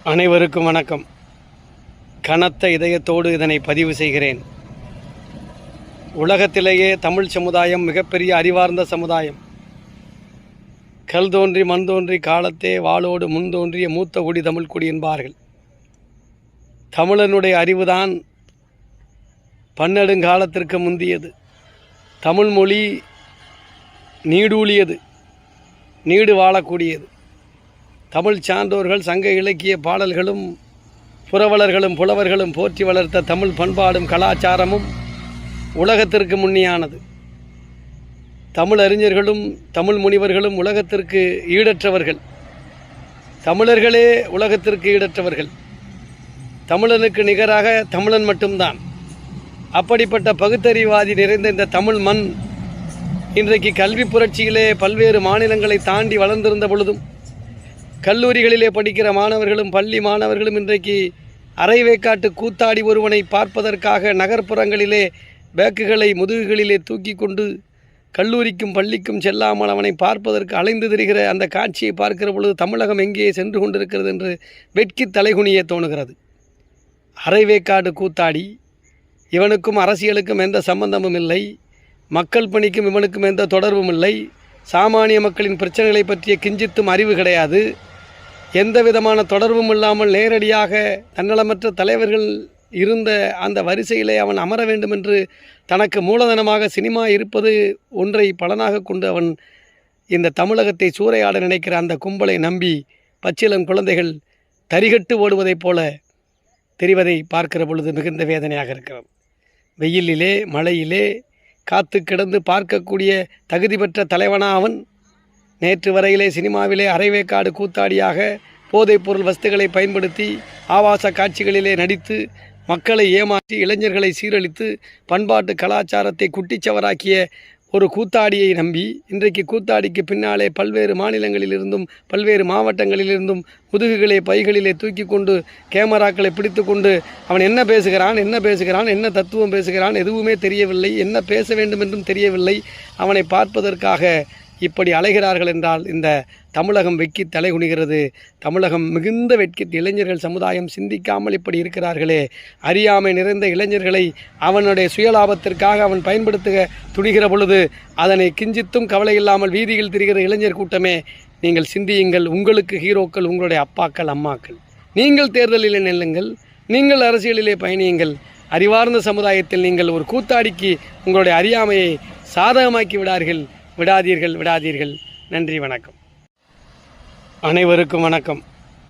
அனைவருக்கும் வணக்கம். கனத்த இதயத்தோடு இதனை பதிவு செய்கிறேன். உலகத்திலேயே தமிழ் சமுதாயம் மிகப்பெரிய அறிவார்ந்த சமுதாயம். கல் தோன்றி மண் தோன்றி காலத்தே வாளோடு முன் தோன்றிய மூத்த குடி தமிழ் குடி என்பார்கள். தமிழனுடைய அறிவுதான் பன்னெடுங்காலத்திற்கு முந்தியது. தமிழ் மொழி நீடூழியது, நீடு வாழக்கூடியது. தமிழ் சான்றோர்கள் சங்க இலக்கிய பாடல்களும் புரவலர்களும் புலவர்களும் போற்றி வளர்த்த தமிழ் பண்பாடும் கலாச்சாரமும் உலகத்திற்கு முன்னியானது. தமிழ் அறிஞர்களும் தமிழ் முனிவர்களும் உலகத்திற்கு ஈடற்றவர்கள். தமிழர்களே உலகத்திற்கு ஈடற்றவர்கள். தமிழனுக்கு நிகராக தமிழன் மட்டும்தான். அப்படிப்பட்ட பகுத்தறிவாதி நிறைந்த இந்த தமிழ் மண் இன்றைக்கு கல்வி புரட்சியிலே பல்வேறு மாநிலங்களை தாண்டி வளர்ந்திருந்த பொழுதும் கல்லூரிகளிலே படிக்கிற மாணவர்களும் பள்ளி மாணவர்களும் இன்றைக்கு அரைவேக்காட்டு கூத்தாடி ஒருவனை பார்ப்பதற்காக நகர்ப்புறங்களிலே பேக்குகளை முதுகுகளிலே தூக்கி கொண்டு கல்லூரிக்கும் பள்ளிக்கும் செல்லாமல் அவனை பார்ப்பதற்கு அலைந்து திரிகிற அந்த காட்சியை பார்க்கிற பொழுது தமிழகம் எங்கே சென்று கொண்டிருக்கிறது என்று வெட்கி தலைகுனியே தோணுகிறது. அரைவேக்காடு கூத்தாடி, இவனுக்கும் அரசியலுக்கும் எந்த சம்பந்தமும் இல்லை, மக்கள் பணிக்கும் இவனுக்கும் எந்த தொடர்பும் இல்லை, சாமானிய மக்களின் பிரச்சனைகளை பற்றிய கிஞ்சித்தும் அறிவு கிடையாது, எந்த விதமான தொடர்பும் இல்லாமல் நேரடியாக தன்னலமற்ற தலைவர்கள் இருந்த அந்த வரிசையிலே அவன் அமர வேண்டும் என்று தனக்கு மூலதனமாக சினிமா இருப்பது ஒன்றை பலனாக கொண்டு அவன் இந்த தமிழகத்தை சூறையாட நினைக்கிற அந்த கும்பலை நம்பி பச்சிளம் குழந்தைகள் தரிகட்டு ஓடுவதைப் போல தெரிவதை பார்க்கிற பொழுது மிகுந்த வேதனையாக இருக்கிறது. வெயிலிலே மழையிலே காத்து கிடந்து பார்க்கக்கூடிய தகுதி பெற்ற தலைவனா அவன்? நேற்று வரையிலே சினிமாவிலே அரைவேக்காடு கூத்தாடியாக போதைப்பொருள் வஸ்துகளை பயன்படுத்தி ஆபாச காட்சிகளிலே நடித்து மக்களை ஏமாற்றி இளைஞர்களை சீரழித்து பண்பாட்டு கலாச்சாரத்தை குட்டிச்சவராக்கிய ஒரு கூத்தாடியை நம்பி இன்றைக்கு கூத்தாடிக்கு பின்னாலே பல்வேறு மாநிலங்களிலிருந்தும் பல்வேறு மாவட்டங்களிலிருந்தும் முதுகுகளை பைகளிலே தூக்கி கொண்டு கேமராக்களை பிடித்து கொண்டு அவன் என்ன பேசுகிறான், என்ன தத்துவம் பேசுகிறான் எதுவுமே தெரியவில்லை, என்ன பேச வேண்டும் என்றும் தெரியவில்லை. அவனை பார்ப்பதற்காக இப்படி அலைகிறார்கள் என்றால் இந்த தமிழகம் வெட்கி தலைகுனிகிறது. தமிழகம் மிகுந்த வெட்கி இளைஞர்கள் சமுதாயம் சிந்திக்காமல் இப்படி இருக்கிறார்களே. அறியாமை நிறைந்த இளைஞர்களை அவனுடைய சுயலாபத்திற்காக அவன் பயன்படுத்த துணிகிற பொழுது அதனை கிஞ்சித்தும் கவலை இல்லாமல் வீதியில் திரிகிற இளைஞர் கூட்டமே, நீங்கள் சிந்தியுங்கள். உங்களுக்கு ஹீரோக்கள் உங்களுடைய அப்பாக்கள் அம்மாக்கள். நீங்கள் தேர்தலில் நெல்லுங்கள், நீங்கள் அரசியலிலே பயணியுங்கள். அறிவார்ந்த சமுதாயத்தில் நீங்கள் ஒரு கூத்தாடிக்கு உங்களுடைய அறியாமையை சாதகமாக்கி விடாதீர்கள். நன்றி, வணக்கம். அனைவருக்கும் வணக்கம்.